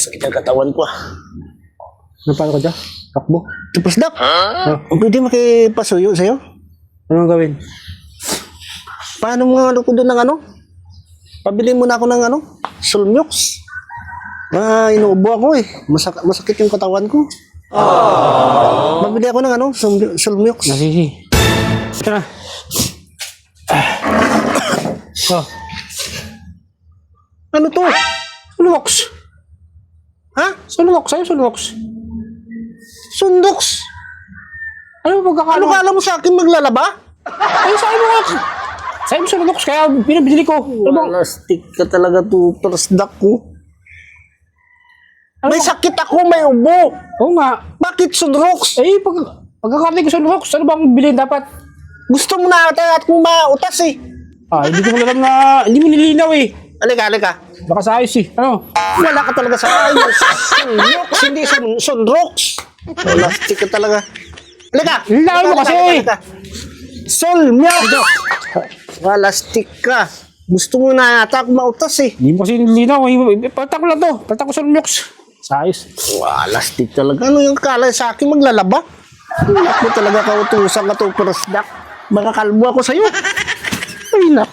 Sakit ang katawan ko. Paano ka dyan? Takbo? Tapos Dak, pwede makipasuyo sa'yo? Anong gawin? Paano mga ano ko doon ng ano? Pabili mo na ako ng ano? Sulmyox. Inuubo ako eh. Masakit yung katawan ko. Pabili ako ng ano? Sulmyox. Nasisi. Ito na. Oh. Ano to? Sulwox. Ha? Sulwox. Sa'yo sulwox. Sundox? Ano ba pagkakalo? Ano kala mo sa akin maglalaba? Ay, sa'yo mo nga. Sa'yo mo sulwox, kaya pinabili ko. Ano ba? Plastic ka talaga to. Dak ko. Ano May ba? sakit ako, may ubo. Oo nga. Bakit sunrox? Eh, pagkakali ko sulwox, ano bang bilhin dapat? Gusto mo na ata at kung mautas eh. Hindi ko alam na, hindi mo nilinaw eh. Halika. Baka sa ayos eh. Ano? Wala ka talaga sa ayos. Sunrox, hindi sunrox. Plastic ka talaga. Halika. Linaw mo kasi. Solmyox. Plastic ka. Gusto mo na ata kung mautas eh. Hindi mo kasi nilinaw. Palta ko lang to. Palta ko sulwox. Sa ayos. Plastic talaga. Ano yung kala sa akin maglalaba? Ako talaga kautusan ka to, Dak. Baka kalbo ako sa'yo. Ay, nak.